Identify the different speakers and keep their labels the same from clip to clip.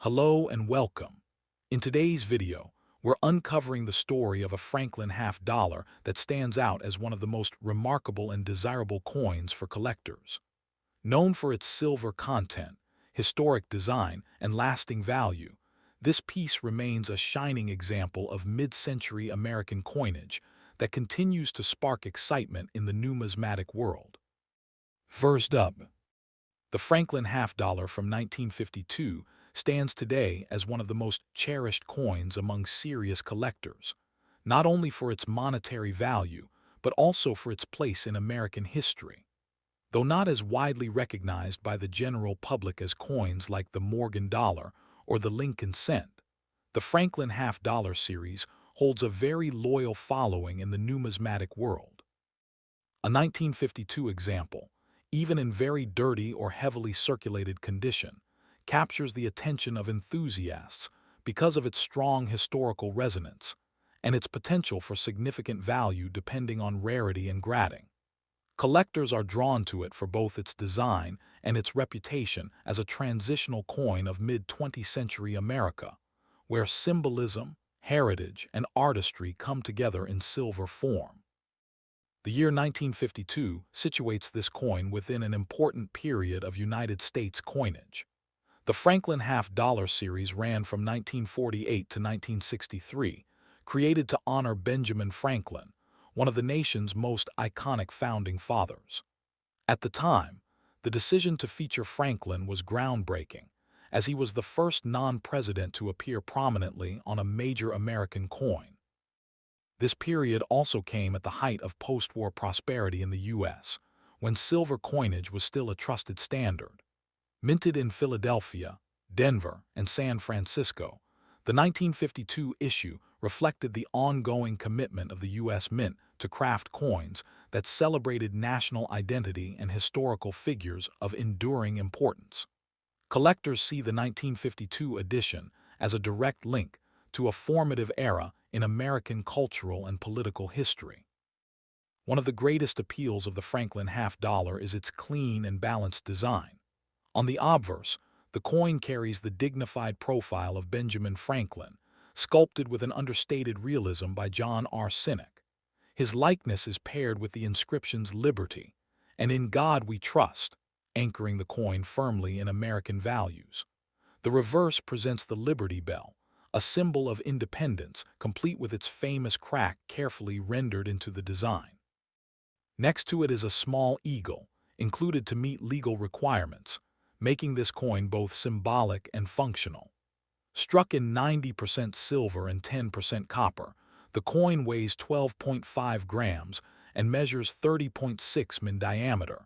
Speaker 1: Hello and welcome. In today's video, we're uncovering the story of a Franklin half dollar that stands out as one of the most remarkable and desirable coins for collectors. Known for its silver content, historic design, and lasting value, this piece remains a shining example of mid-century American coinage that continues to spark excitement in the numismatic world. First up, the Franklin half dollar from 1952 stands today as one of the most cherished coins among serious collectors, not only for its monetary value, but also for its place in American history. Though not as widely recognized by the general public as coins like the Morgan dollar or the Lincoln cent, the Franklin half dollar series holds a very loyal following in the numismatic world. A 1952 example, even in very dirty or heavily circulated condition, captures the attention of enthusiasts because of its strong historical resonance and its potential for significant value depending on rarity and grading. Collectors are drawn to it for both its design and its reputation as a transitional coin of mid-20th century America, where symbolism, heritage, and artistry come together in silver form. The year 1952 situates this coin within an important period of United States coinage. The Franklin half dollar series ran from 1948 to 1963, created to honor Benjamin Franklin, one of the nation's most iconic founding fathers. At the time, the decision to feature Franklin was groundbreaking, as he was the first non-president to appear prominently on a major American coin. This period also came at the height of post-war prosperity in the U.S., when silver coinage was still a trusted standard. Minted in Philadelphia, Denver, and San Francisco, the 1952 issue reflected the ongoing commitment of the U.S. Mint to craft coins that celebrated national identity and historical figures of enduring importance. Collectors see the 1952 edition as a direct link to a formative era in American cultural and political history. One of the greatest appeals of the Franklin half dollar is its clean and balanced design. On the obverse, the coin carries the dignified profile of Benjamin Franklin, sculpted with an understated realism by John R. Sinek. His likeness is paired with the inscriptions "Liberty" and "In God We Trust," anchoring the coin firmly in American values. The reverse presents the Liberty Bell, a symbol of independence, complete with its famous crack carefully rendered into the design. Next to it is a small eagle, included to meet legal requirements, making this coin both symbolic and functional. Struck in 90% silver and 10% copper, the coin weighs 12.5 grams and measures 30.6 mm in diameter,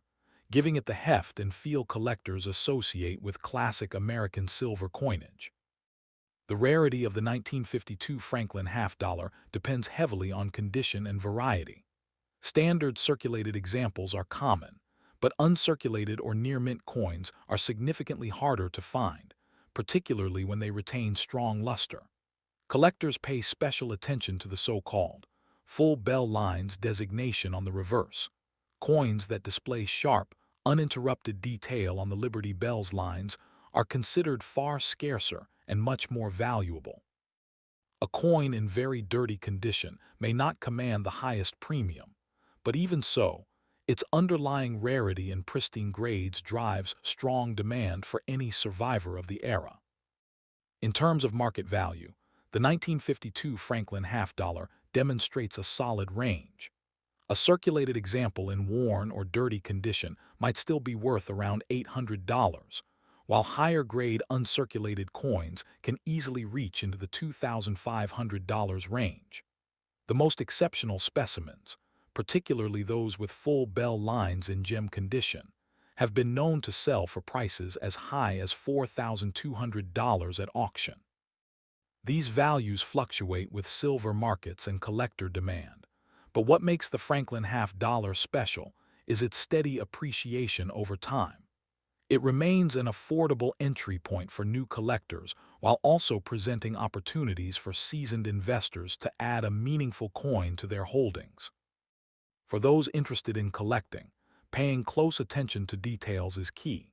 Speaker 1: giving it the heft and feel collectors associate with classic American silver coinage. The rarity of the 1952 Franklin half dollar depends heavily on condition and variety. Standard circulated examples are common, but uncirculated or near-mint coins are significantly harder to find, particularly when they retain strong luster. Collectors pay special attention to the so-called full bell lines designation on the reverse. Coins that display sharp, uninterrupted detail on the Liberty Bell's lines are considered far scarcer and much more valuable. A coin in very dirty condition may not command the highest premium, but even so, its underlying rarity and pristine grades drives strong demand for any survivor of the era. In terms of market value, the 1952 Franklin half dollar demonstrates a solid range. A circulated example in worn or dirty condition might still be worth around $800, while higher-grade uncirculated coins can easily reach into the $2,500 range. The most exceptional specimens, particularly those with full bell lines in gem condition, have been known to sell for prices as high as $4,200 at auction. These values fluctuate with silver markets and collector demand, but what makes the Franklin half dollar special is its steady appreciation over time. It remains an affordable entry point for new collectors while also presenting opportunities for seasoned investors to add a meaningful coin to their holdings. For those interested in collecting, paying close attention to details is key.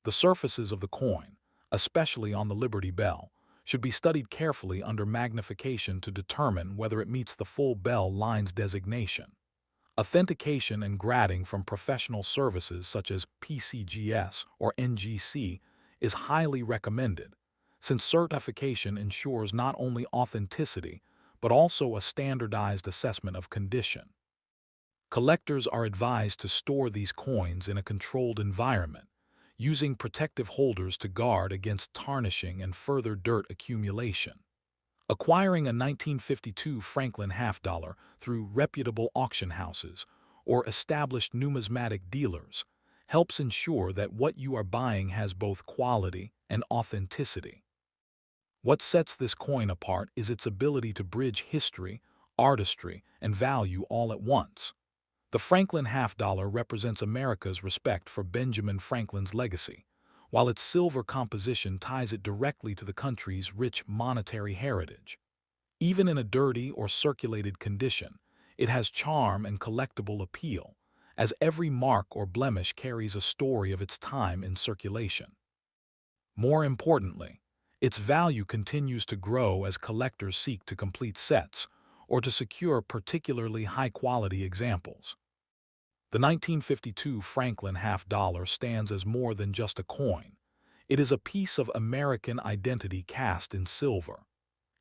Speaker 1: The surfaces of the coin, especially on the Liberty Bell, should be studied carefully under magnification to determine whether it meets the full bell line's designation. Authentication and grading from professional services such as PCGS or NGC is highly recommended, since certification ensures not only authenticity but also a standardized assessment of condition. Collectors are advised to store these coins in a controlled environment, using protective holders to guard against tarnishing and further dirt accumulation. Acquiring a 1952 Franklin half-dollar through reputable auction houses or established numismatic dealers helps ensure that what you are buying has both quality and authenticity. What sets this coin apart is its ability to bridge history, artistry, and value all at once. The Franklin half-dollar represents America's respect for Benjamin Franklin's legacy, while its silver composition ties it directly to the country's rich monetary heritage. Even in a dirty or circulated condition, it has charm and collectible appeal, as every mark or blemish carries a story of its time in circulation. More importantly, its value continues to grow as collectors seek to complete sets or to secure particularly high-quality examples. The 1952 Franklin half-dollar stands as more than just a coin. It is a piece of American identity cast in silver.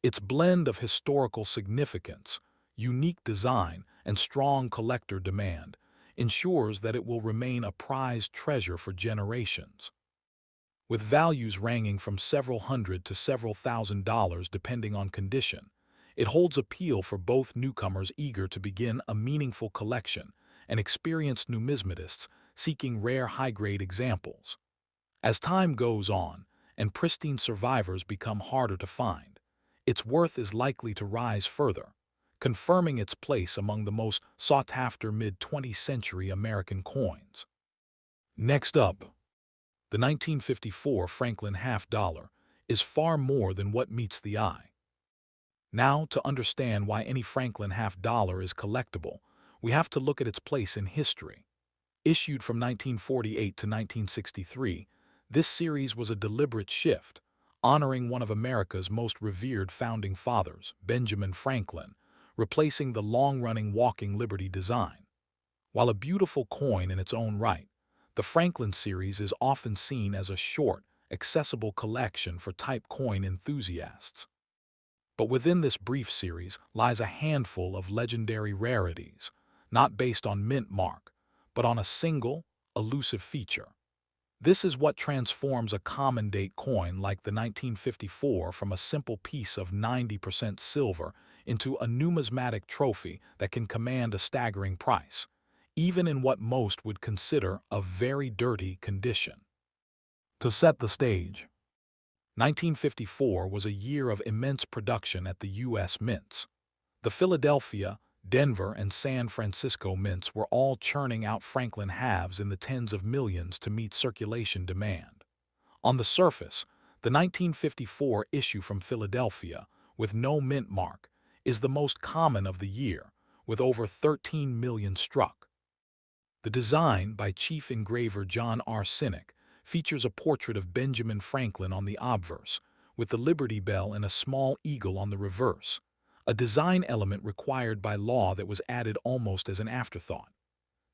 Speaker 1: Its blend of historical significance, unique design, and strong collector demand ensures that it will remain a prized treasure for generations. With values ranging from several hundred to several $1,000s depending on condition, it holds appeal for both newcomers eager to begin a meaningful collection and experienced numismatists seeking rare high-grade examples. As time goes on and pristine survivors become harder to find, its worth is likely to rise further, confirming its place among the most sought-after mid-20th century American coins. Next up, the 1954 Franklin half-dollar is far more than what meets the eye. Now, to understand why any Franklin half-dollar is collectible, we have to look at its place in history. Issued from 1948 to 1963, this series was a deliberate shift, honoring one of America's most revered founding fathers, Benjamin Franklin, replacing the long-running Walking Liberty design. While a beautiful coin in its own right, the Franklin series is often seen as a short, accessible collection for type coin enthusiasts. But within this brief series lies a handful of legendary rarities, not based on mint mark, but on a single, elusive feature. This is what transforms a common-date coin like the 1954 from a simple piece of 90% silver into a numismatic trophy that can command a staggering price, even in what most would consider a very dirty condition. To set the stage, 1954 was a year of immense production at the U.S. mints. The Philadelphia, Denver, and San Francisco mints were all churning out Franklin halves in the tens of millions to meet circulation demand. On the surface, the 1954 issue from Philadelphia, with no mint mark, is the most common of the year, with over 13 million struck. The design, by chief engraver John R. Sinek, features a portrait of Benjamin Franklin on the obverse, with the Liberty Bell and a small eagle on the reverse, a design element required by law that was added almost as an afterthought.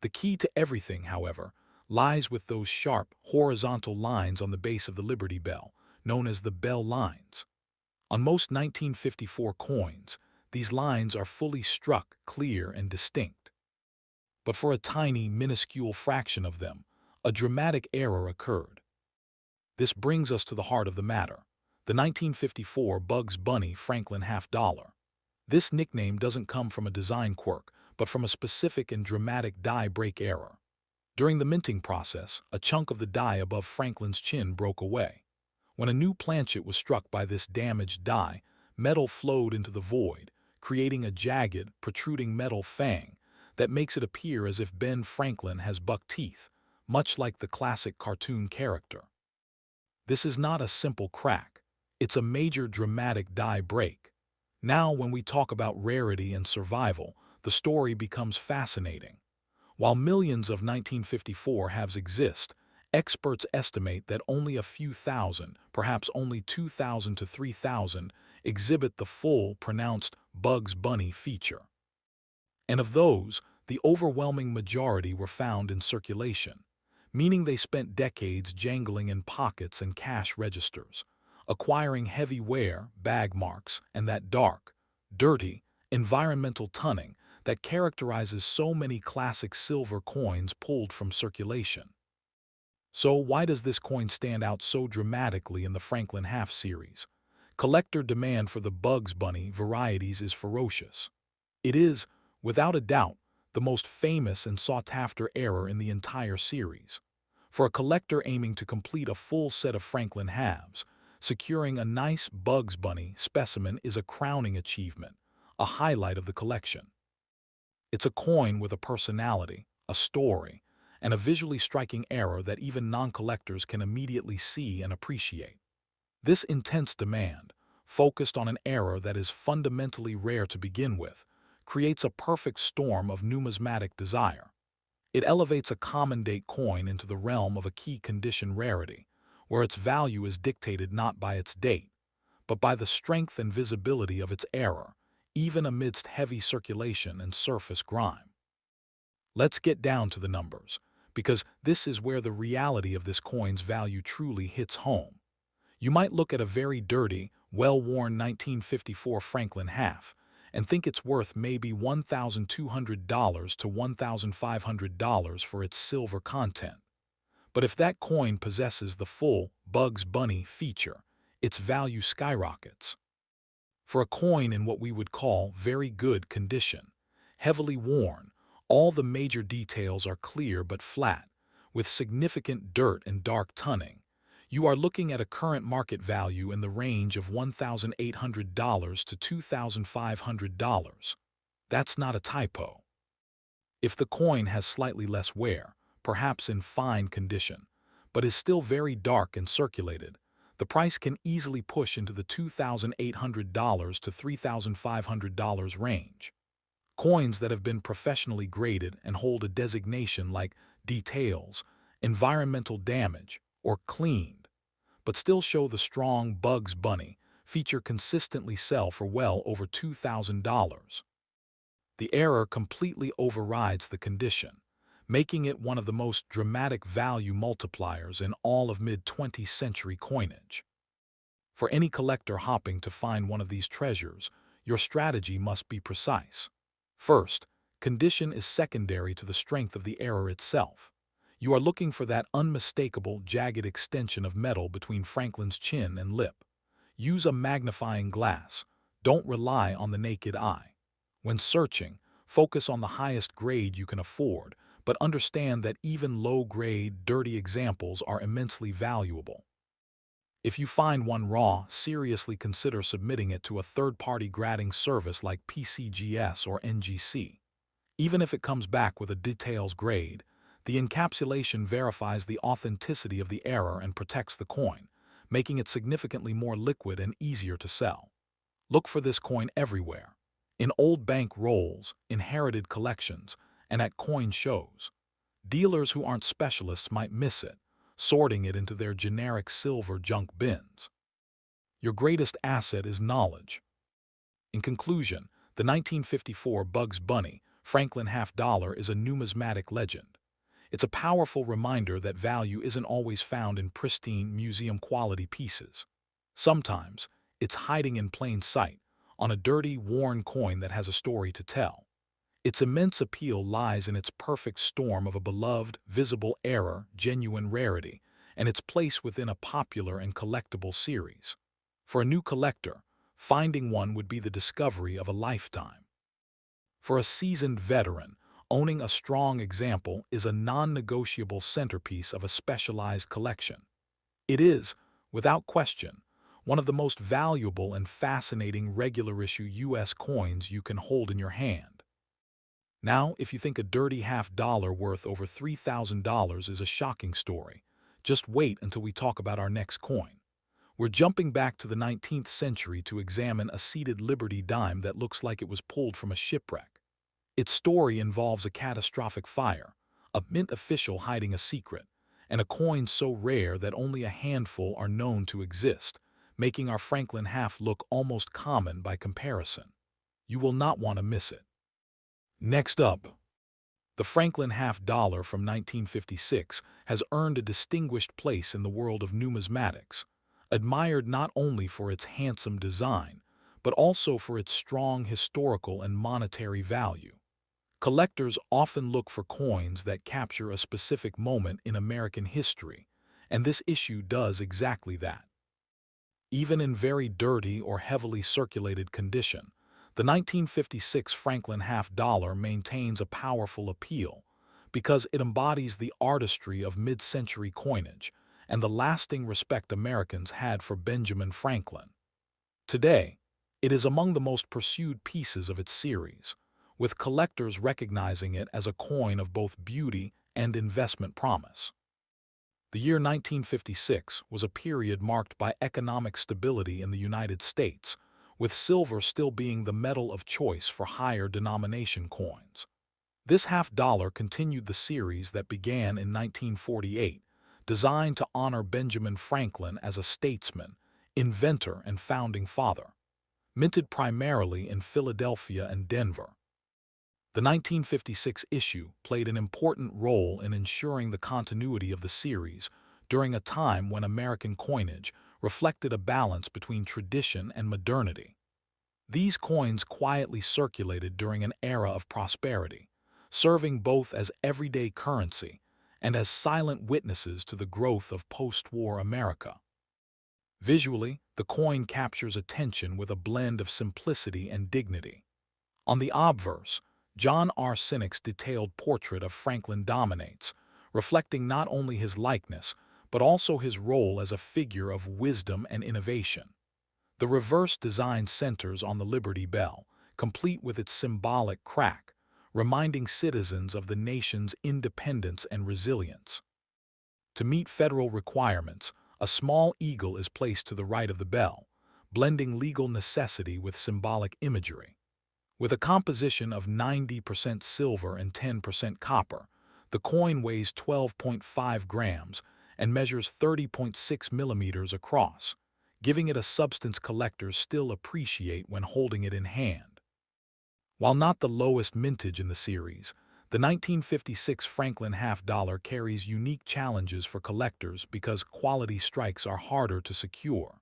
Speaker 1: The key to everything, however, lies with those sharp, horizontal lines on the base of the Liberty Bell, known as the bell lines. On most 1954 coins, these lines are fully struck, clear, and distinct. But for a tiny, minuscule fraction of them, a dramatic error occurred. This brings us to the heart of the matter, the 1954 Bugs Bunny Franklin half-dollar. This nickname doesn't come from a design quirk, but from a specific and dramatic die break error. During the minting process, a chunk of the die above Franklin's chin broke away. When a new planchet was struck by this damaged die, metal flowed into the void, creating a jagged, protruding metal fang that makes it appear as if Ben Franklin has buck teeth, much like the classic cartoon character. This is not a simple crack. It's a major dramatic die break. Now, when we talk about rarity and survival, the story becomes fascinating. While millions of 1954 halves exist, Experts estimate that only a few thousand, perhaps only 2,000 to 3,000, exhibit the full, pronounced Bugs Bunny feature. And of those, the overwhelming majority were found in circulation, meaning they spent decades jangling in pockets and cash registers, acquiring heavy wear, bag marks, and that dark, dirty, environmental tunning that characterizes so many classic silver coins pulled from circulation. So why does this coin stand out so dramatically in the Franklin Half series? Collector demand for the Bugs Bunny varieties is ferocious. It is, without a doubt, the most famous and sought-after error in the entire series. For a collector aiming to complete a full set of Franklin halves, securing a nice Bugs Bunny specimen is a crowning achievement, a highlight of the collection. It's a coin with a personality, a story, and a visually striking error that even non-collectors can immediately see and appreciate. This intense demand, focused on an error that is fundamentally rare to begin with, creates a perfect storm of numismatic desire. It elevates a common-date coin into the realm of a key condition rarity, where its value is dictated not by its date, but by the strength and visibility of its error, even amidst heavy circulation and surface grime. Let's get down to the numbers, because this is where the reality of this coin's value truly hits home. You might look at a very dirty, well-worn 1954 Franklin half and think it's worth maybe $1,200 to $1,500 for its silver content. But if that coin possesses the full Bugs Bunny feature, its value skyrockets. For a coin in what we would call very good condition, heavily worn, all the major details are clear but flat, with significant dirt and dark tunning. You are looking at a current market value in the range of $1,800 to $2,500. That's not a typo. If the coin has slightly less wear, perhaps in fine condition, but is still very dark and circulated, the price can easily push into the $2,800 to $3,500 range. Coins that have been professionally graded and hold a designation like details, environmental damage, or cleaned, but still show the strong Bugs Bunny feature consistently sell for well over $2,000. The error completely overrides the condition, making it one of the most dramatic value multipliers in all of mid-20th century coinage. For any collector hopping to find one of these treasures, your strategy must be precise. First, condition is secondary to the strength of the error itself. You are looking for that unmistakable, jagged extension of metal between Franklin's chin and lip. Use a magnifying glass. Don't rely on the naked eye. When searching, focus on the highest grade you can afford, but understand that even low-grade, dirty examples are immensely valuable. If you find one raw, seriously consider submitting it to a third-party grading service like PCGS or NGC. Even if it comes back with a details grade, the encapsulation verifies the authenticity of the error and protects the coin, making it significantly more liquid and easier to sell. Look for this coin everywhere, in old bank rolls, inherited collections, and at coin shows. Dealers who aren't specialists might miss it, sorting it into their generic silver junk bins. Your greatest asset is knowledge. In conclusion, the 1954 Bugs Bunny Franklin half-dollar is a numismatic legend. It's a powerful reminder that value isn't always found in pristine, museum-quality pieces. Sometimes, it's hiding in plain sight, on a dirty, worn coin that has a story to tell. Its immense appeal lies in its perfect storm of a beloved, visible error, genuine rarity, and its place within a popular and collectible series. For a new collector, finding one would be the discovery of a lifetime. For a seasoned veteran, owning a strong example is a non-negotiable centerpiece of a specialized collection. It is, without question, one of the most valuable and fascinating regular-issue U.S. coins you can hold in your hand. Now, if you think a dirty half-dollar worth over $3,000 is a shocking story, just wait until we talk about our next coin. We're jumping back to the 19th century to examine a seated Liberty dime that looks like it was pulled from a shipwreck. Its story involves a catastrophic fire, a mint official hiding a secret, and a coin so rare that only a handful are known to exist, making our Franklin half look almost common by comparison. You will not want to miss it. Next up, the Franklin half dollar from 1956 has earned a distinguished place in the world of numismatics, admired not only for its handsome design, but also for its strong historical and monetary value. Collectors often look for coins that capture a specific moment in American history, and this issue does exactly that. Even in very dirty or heavily circulated condition, the 1956 Franklin half dollar maintains a powerful appeal because it embodies the artistry of mid-century coinage and the lasting respect Americans had for Benjamin Franklin. Today, it is among the most pursued pieces of its series, with collectors recognizing it as a coin of both beauty and investment promise. The year 1956 was a period marked by economic stability in the United States, with silver still being the metal of choice for higher denomination coins. This half dollar continued the series that began in 1948, designed to honor Benjamin Franklin as a statesman, inventor, and founding father. Minted primarily in Philadelphia and Denver, the 1956 issue played an important role in ensuring the continuity of the series during a time when American coinage reflected a balance between tradition and modernity. These coins quietly circulated during an era of prosperity, serving both as everyday currency and as silent witnesses to the growth of post-war America. Visually, the coin captures attention with a blend of simplicity and dignity. On the obverse, John R. Sinek's detailed portrait of Franklin dominates, reflecting not only his likeness, but also his role as a figure of wisdom and innovation. The reverse design centers on the Liberty Bell, complete with its symbolic crack, reminding citizens of the nation's independence and resilience. To meet federal requirements, a small eagle is placed to the right of the bell, blending legal necessity with symbolic imagery. With a composition of 90% silver and 10% copper, the coin weighs 12.5 grams and measures 30.6 millimeters across, giving it a substance collectors still appreciate when holding it in hand. While not the lowest mintage in the series, the 1956 Franklin half dollar carries unique challenges for collectors because quality strikes are harder to secure.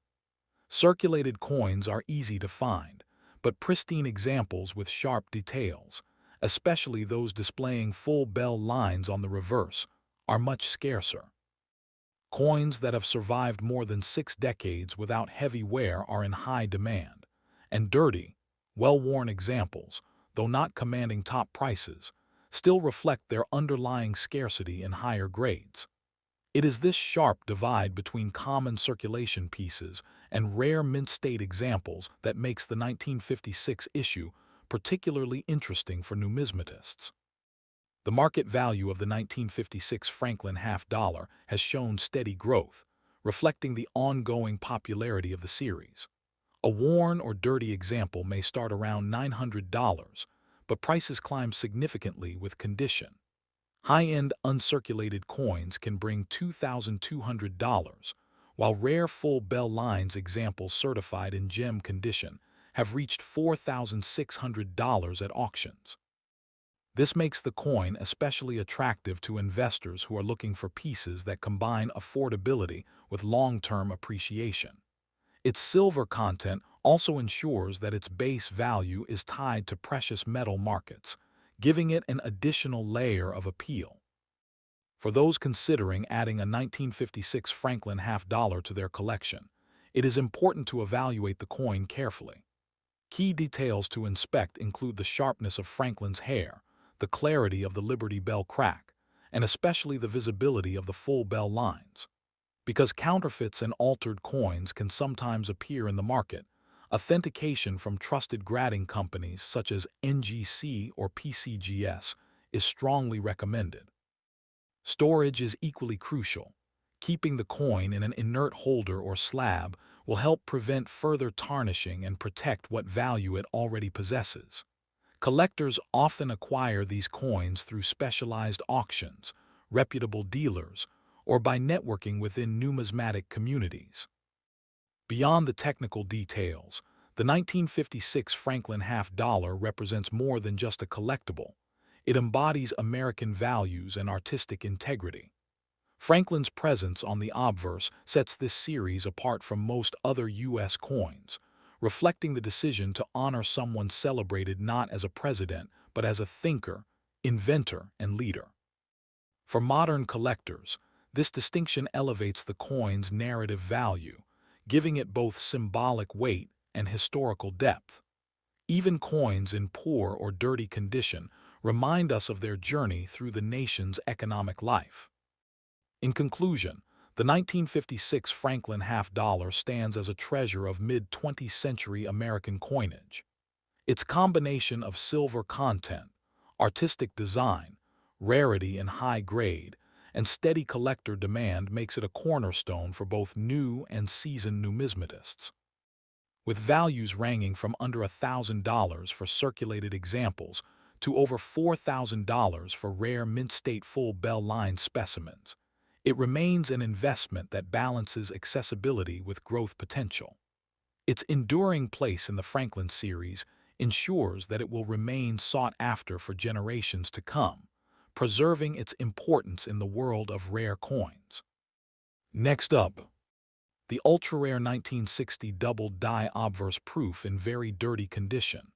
Speaker 1: Circulated coins are easy to find, but pristine examples with sharp details, especially those displaying full bell lines on the reverse, are much scarcer. Coins that have survived more than 6 decades without heavy wear are in high demand, and dirty, well-worn examples, though not commanding top prices, still reflect their underlying scarcity in higher grades. It is this sharp divide between common circulation pieces and rare mint-state examples that makes the 1956 issue particularly interesting for numismatists. The market value of the 1956 Franklin half dollar has shown steady growth, reflecting the ongoing popularity of the series. A worn or dirty example may start around $900, but prices climb significantly with condition. High-end uncirculated coins can bring $2,200, while rare full bell lines examples certified in gem condition have reached $4,600 at auctions. This makes the coin especially attractive to investors who are looking for pieces that combine affordability with long-term appreciation. Its silver content also ensures that its base value is tied to precious metal markets, giving it an additional layer of appeal. For those considering adding a 1956 Franklin half dollar to their collection, it is important to evaluate the coin carefully. Key details to inspect include the sharpness of Franklin's hair, the clarity of the Liberty Bell crack, and especially the visibility of the full bell lines. Because counterfeits and altered coins can sometimes appear in the market, authentication from trusted grading companies such as NGC or PCGS is strongly recommended. Storage is equally crucial. Keeping the coin in an inert holder or slab will help prevent further tarnishing and protect what value it already possesses. Collectors often acquire these coins through specialized auctions, reputable dealers, or by networking within numismatic communities. Beyond the technical details, the 1956 Franklin half-dollar represents more than just a collectible. It embodies American values and artistic integrity. Franklin's presence on the obverse sets this series apart from most other U.S. coins, reflecting the decision to honor someone celebrated not as a president, but as a thinker, inventor, and leader. For modern collectors, this distinction elevates the coin's narrative value, giving it both symbolic weight and historical depth. Even coins in poor or dirty condition remind us of their journey through the nation's economic life. In conclusion, the 1956 Franklin half-dollar stands as a treasure of mid-20th century American coinage. Its combination of silver content, artistic design, rarity and high grade, and steady collector demand makes it a cornerstone for both new and seasoned numismatists. With values ranging from under $1,000 for circulated examples to over $4,000 for rare mint-state full bell-lined specimens, it remains an investment that balances accessibility with growth potential. Its enduring place in the Franklin series ensures that it will remain sought after for generations to come, preserving its importance in the world of rare coins. Next up, the ultra-rare 1960 double die obverse proof in very dirty condition.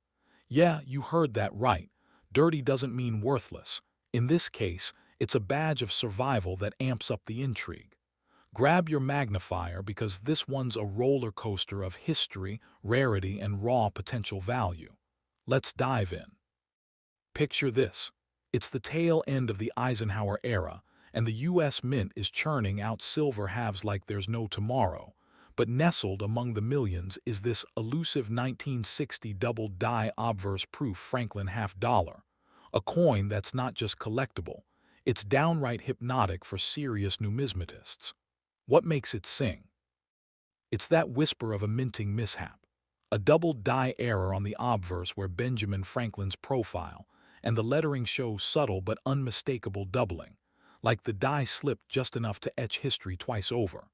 Speaker 1: Yeah, you heard that right. Dirty doesn't mean worthless. In this case, it's a badge of survival that amps up the intrigue. Grab your magnifier because this one's a roller coaster of history, rarity, and raw potential value. Let's dive in. Picture this. It's the tail end of the Eisenhower era, and the U.S. Mint is churning out silver halves like there's no tomorrow. But nestled among the millions is this elusive 1960 double die obverse proof Franklin half-dollar, a coin that's not just collectible, it's downright hypnotic for serious numismatists. What makes it sing? It's that whisper of a minting mishap, a double die error on the obverse where Benjamin Franklin's profile and the lettering show subtle but unmistakable doubling, like the die slipped just enough to etch history twice over.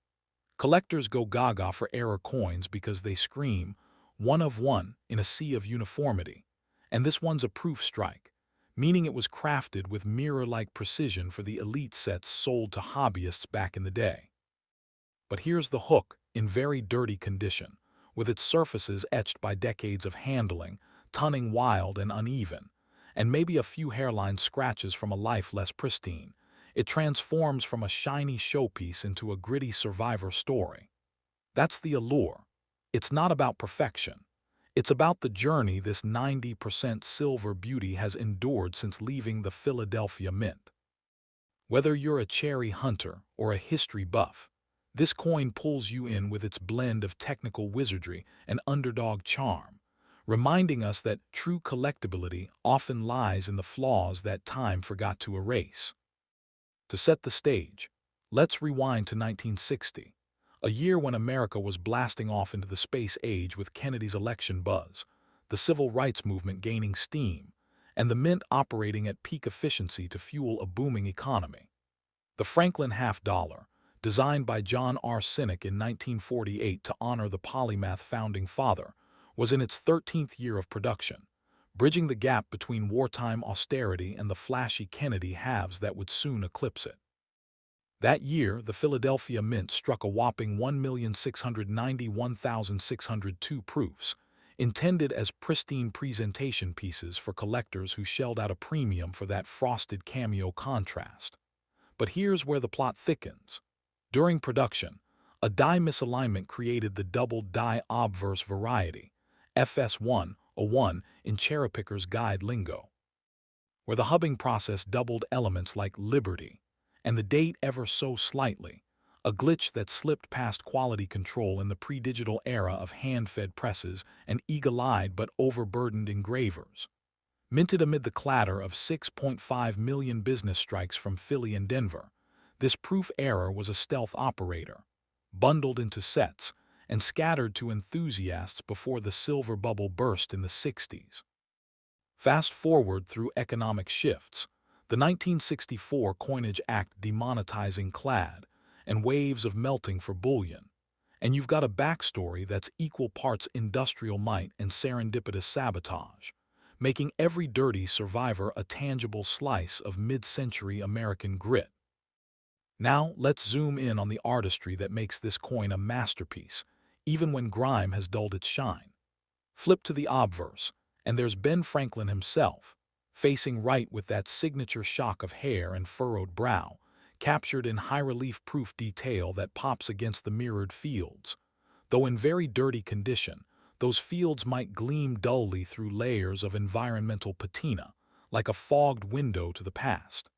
Speaker 1: Collectors go gaga for error coins because they scream, one of one in a sea of uniformity, and this one's a proof strike, meaning it was crafted with mirror-like precision for the elite sets sold to hobbyists back in the day. But here's the hook, in very dirty condition, with its surfaces etched by decades of handling, tunning wild and uneven, and maybe a few hairline scratches from a life less pristine. It transforms from a shiny showpiece into a gritty survivor story. That's the allure. It's not about perfection. It's about the journey this 90% silver beauty has endured since leaving the Philadelphia Mint. Whether you're a cherry hunter or a history buff, this coin pulls you in with its blend of technical wizardry and underdog charm, reminding us that true collectability often lies in the flaws that time forgot to erase. To set the stage, let's rewind to 1960, a year when America was blasting off into the space age with Kennedy's election buzz, the civil rights movement gaining steam, and the mint operating at peak efficiency to fuel a booming economy. The Franklin half-dollar, designed by John R. Sinek in 1948 to honor the polymath founding father, was in its 13th year of production, bridging the gap between wartime austerity and the flashy Kennedy halves that would soon eclipse it. That year, the Philadelphia Mint struck a whopping 1,691,602 proofs, intended as pristine presentation pieces for collectors who shelled out a premium for that frosted cameo contrast. But here's where the plot thickens. During production, a die misalignment created the double die obverse variety, FS101 in cherry picker's guide lingo, where the hubbing process doubled elements like liberty and the date ever so slightly, a glitch that slipped past quality control in the pre-digital era of hand-fed presses and eagle-eyed but overburdened engravers. Minted amid the clatter of 6.5 million business strikes from Philly and Denver, this proof error was a stealth operator, bundled into sets and scattered to enthusiasts before the silver bubble burst in the 60s. Fast forward through economic shifts, The 1964 Coinage Act demonetizing clad, and waves of melting for bullion. And you've got a backstory that's equal parts industrial might and serendipitous sabotage, making every dirty survivor a tangible slice of mid-century American grit. Now, let's zoom in on the artistry that makes this coin a masterpiece, even when grime has dulled its shine. Flip to the obverse, and there's Ben Franklin himself, facing right with that signature shock of hair and furrowed brow, captured in high-relief proof detail that pops against the mirrored fields. Though in very dirty condition, those fields might gleam dully through layers of environmental patina, like a fogged window to the past.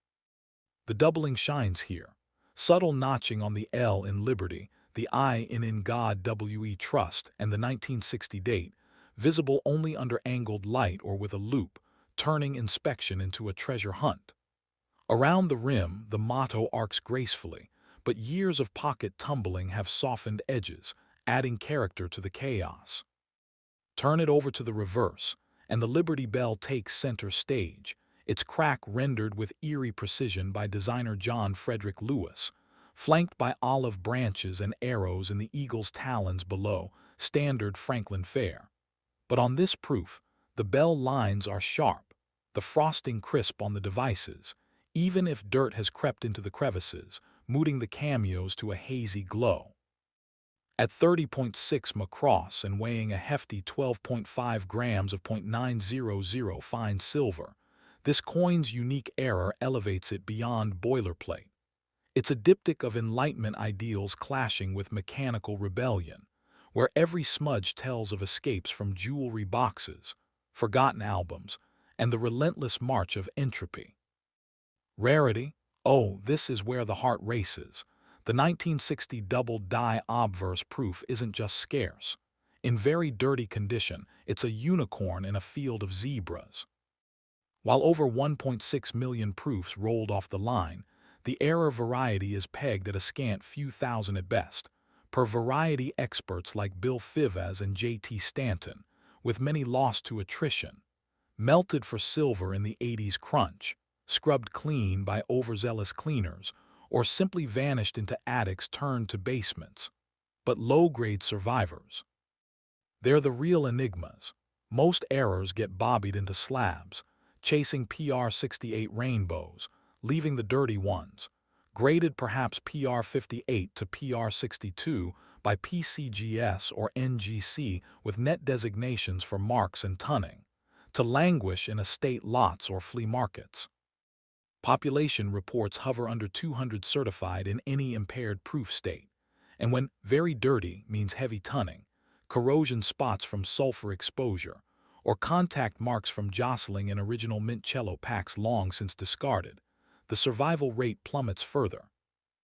Speaker 1: The doubling shines here. Subtle notching on the L in Liberty, the I in God We Trust, and the 1960 date, visible only under angled light or with a loop, turning inspection into a treasure hunt. Around the rim, the motto arcs gracefully, but years of pocket tumbling have softened edges, adding character to the chaos. Turn it over to the reverse, and the Liberty Bell takes center stage, its crack rendered with eerie precision by designer John Frederick Lewis, flanked by olive branches and arrows in the eagle's talons below, standard Franklin fare. But on this proof, the bell lines are sharp, the frosting crisp on the devices, even if dirt has crept into the crevices, mooting the cameos to a hazy glow. At 30.6 macross and weighing a hefty 12.5 grams of .900 fine silver, this coin's unique error elevates it beyond boilerplate. It's a diptych of Enlightenment ideals clashing with mechanical rebellion, where every smudge tells of escapes from jewelry boxes, forgotten albums, and the relentless march of entropy. Rarity? Oh, this is where the heart races. The 1960 double-die obverse proof isn't just scarce. In very dirty condition, it's a unicorn in a field of zebras. While over 1.6 million proofs rolled off the line, the error variety is pegged at a scant few thousand at best, per variety experts like Bill Fivas and J.T. Stanton, with many lost to attrition, melted for silver in the 80s crunch, scrubbed clean by overzealous cleaners, or simply vanished into attics turned to basements. But low-grade survivors, they're the real enigmas. Most errors get bobbied into slabs, chasing PR68 rainbows, leaving the dirty ones, graded perhaps PR58 to PR62 by PCGS or NGC with net designations for marks and tunning, to languish in estate lots or flea markets. Population reports hover under 200 certified in any impaired proof state, and when very dirty means heavy tunning, corrosion spots from sulfur exposure, or contact marks from jostling in original mint cello packs long since discarded, the survival rate plummets further.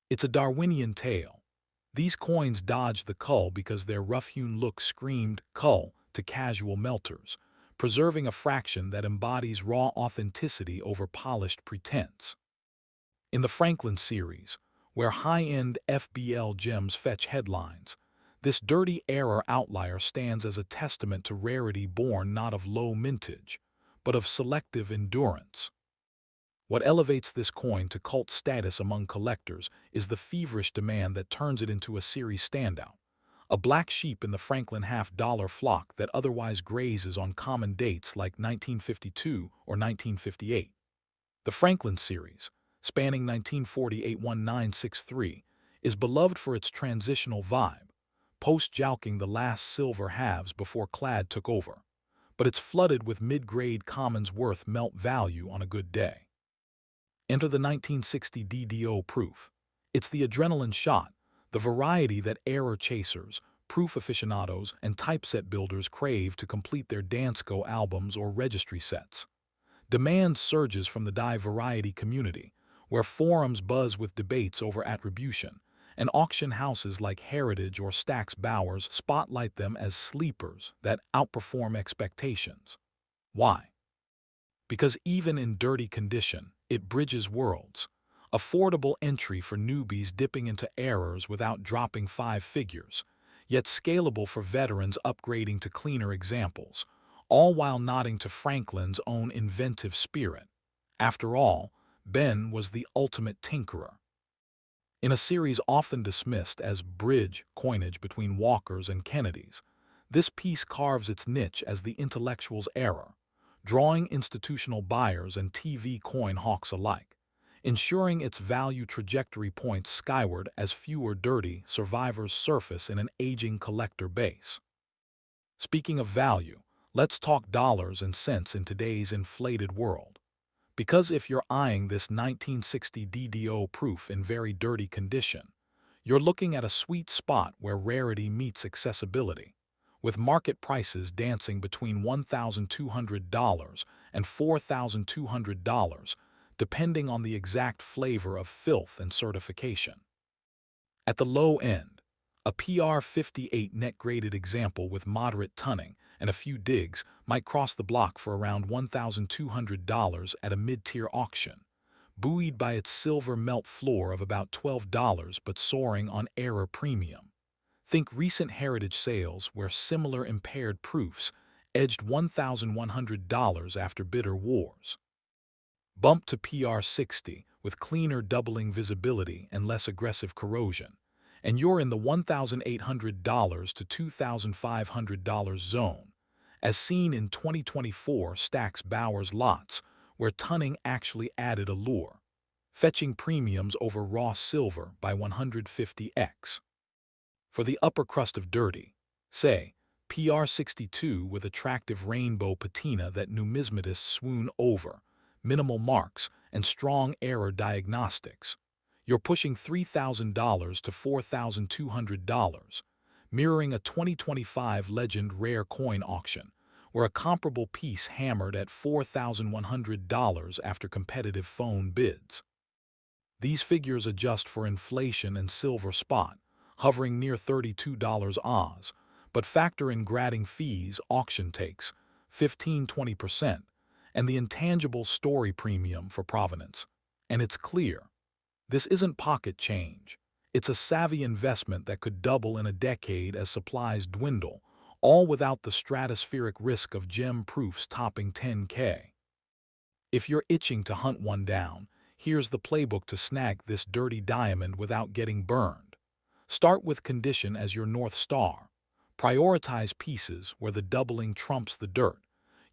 Speaker 1: It's a Darwinian tale. These coins dodged the cull because their rough-hewn look screamed cull to casual melters, preserving a fraction that embodies raw authenticity over polished pretense. In the Franklin series, where high-end FBL gems fetch headlines, this dirty error outlier stands as a testament to rarity born not of low mintage, but of selective endurance. What elevates this coin to cult status among collectors is the feverish demand that turns it into a series standout, a black sheep in the Franklin half-dollar flock that otherwise grazes on common dates like 1952 or 1958. The Franklin series, spanning 1948-1963, is beloved for its transitional vibe, post-jouking the last silver halves before clad took over, but it's flooded with mid-grade commons worth melt value on a good day. Enter the 1960 DDO proof. It's the adrenaline shot, the variety that error chasers, proof aficionados, and typeset builders crave to complete their Dansko albums or registry sets. Demand surges from the die variety community, where forums buzz with debates over attribution, and auction houses like Heritage or Stax Bowers spotlight them as sleepers that outperform expectations. Why? Because even in dirty condition, it bridges worlds. Affordable entry for newbies dipping into errors without dropping 5 figures, yet scalable for veterans upgrading to cleaner examples, all while nodding to Franklin's own inventive spirit. After all, Ben was the ultimate tinkerer. In a series often dismissed as bridge coinage between Walkers and Kennedys, this piece carves its niche as the intellectual's era, drawing institutional buyers and TV coin hawks alike, ensuring its value trajectory points skyward as fewer dirty survivors surface in an aging collector base. Speaking of value, let's talk dollars and cents in today's inflated world. Because if you're eyeing this 1960 DDO proof in very dirty condition, you're looking at a sweet spot where rarity meets accessibility, with market prices dancing between $1,200 and $4,200, depending on the exact flavor of filth and certification. At the low end, a PR58 net-graded example with moderate tunning and a few digs might cross the block for around $1,200 at a mid-tier auction, buoyed by its silver melt floor of about $12 but soaring on error premium. Think recent heritage sales where similar impaired proofs edged $1,100 after bitter wars. Bump to PR60 with cleaner doubling visibility and less aggressive corrosion, and you're in the $1,800 to $2,500 zone, as seen in 2024 Stack's Bowers lots, where tunning actually added allure, fetching premiums over raw silver by 150x. For the upper crust of dirty, say, PR62 with attractive rainbow patina that numismatists swoon over, minimal marks, and strong error diagnostics, you're pushing $3,000 to $4,200, mirroring a 2025 Legend rare coin auction, where a comparable piece hammered at $4,100 after competitive phone bids. These figures adjust for inflation and silver spot, hovering near $32 Oz, but factor in grading fees auction takes, 15–20%, and the intangible story premium for provenance. And it's clear, this isn't pocket change. It's a savvy investment that could double in a decade as supplies dwindle, all without the stratospheric risk of gem proofs topping 10K. If you're itching to hunt one down, here's the playbook to snag this dirty diamond without getting burned. Start with condition as your North Star. Prioritize pieces where the doubling trumps the dirt,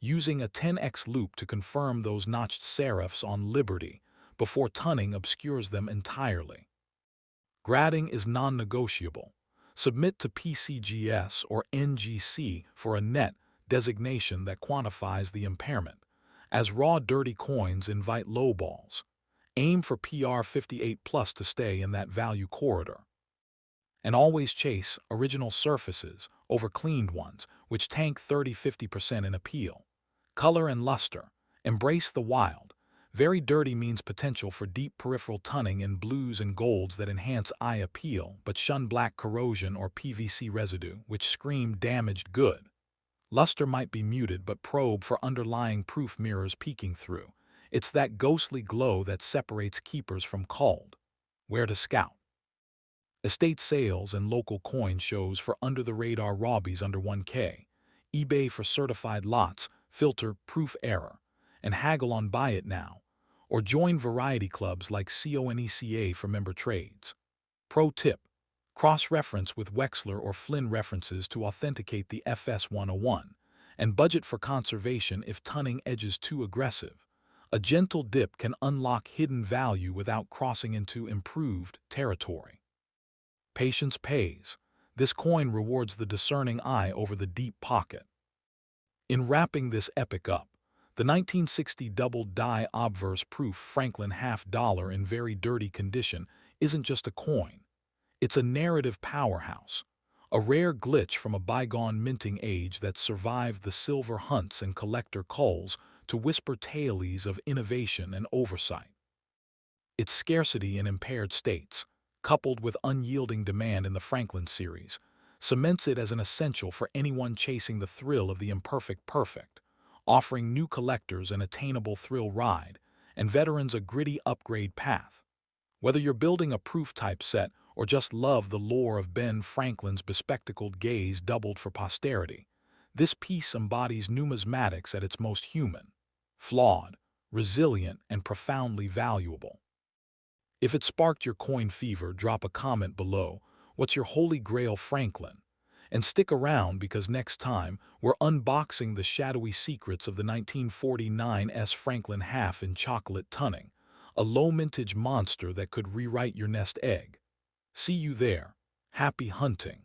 Speaker 1: using a 10x loop to confirm those notched serifs on Liberty before tunning obscures them entirely. Grading is non-negotiable. Submit to PCGS or NGC for a net designation that quantifies the impairment, as raw dirty coins invite lowballs. Aim for PR58 plus to stay in that value corridor. And always chase original surfaces over cleaned ones, which tank 30–50% in appeal. Color and luster. Embrace the wild. Very dirty means potential for deep peripheral tunning in blues and golds that enhance eye appeal but shun black corrosion or PVC residue, which scream damaged good. Luster might be muted but probe for underlying proof mirrors peeking through. It's that ghostly glow that separates keepers from culled. Where to scout? Estate sales and local coin shows for under-the-radar rawbies under 1K, eBay for certified lots, filter proof error, and haggle on buy it now, or join variety clubs like CONECA for member trades. Pro tip: cross-reference with Wexler or Flynn references to authenticate the FS 101, and budget for conservation if tunning edges too aggressive. A gentle dip can unlock hidden value without crossing into improved territory. Patience pays. This coin rewards the discerning eye over the deep pocket. In wrapping this epic up, the 1960 double-die obverse proof Franklin $half in very dirty condition isn't just a coin. It's a narrative powerhouse, a rare glitch from a bygone minting age that survived the silver hunts and collector culls to whisper tales of innovation and oversight. Its scarcity in impaired states, coupled with unyielding demand in the Franklin series, cements it as an essential for anyone chasing the thrill of the imperfect perfect, offering new collectors an attainable thrill ride and veterans a gritty upgrade path. Whether you're building a proof-type set or just love the lore of Ben Franklin's bespectacled gaze doubled for posterity, this piece embodies numismatics at its most human. Flawed, resilient, and profoundly valuable. If it sparked your coin fever, drop a comment below. What's your holy grail, Franklin? And stick around because next time we're unboxing the shadowy secrets of the 1949's Franklin half in chocolate tunning, a low-mintage monster that could rewrite your nest egg. See you there. Happy hunting.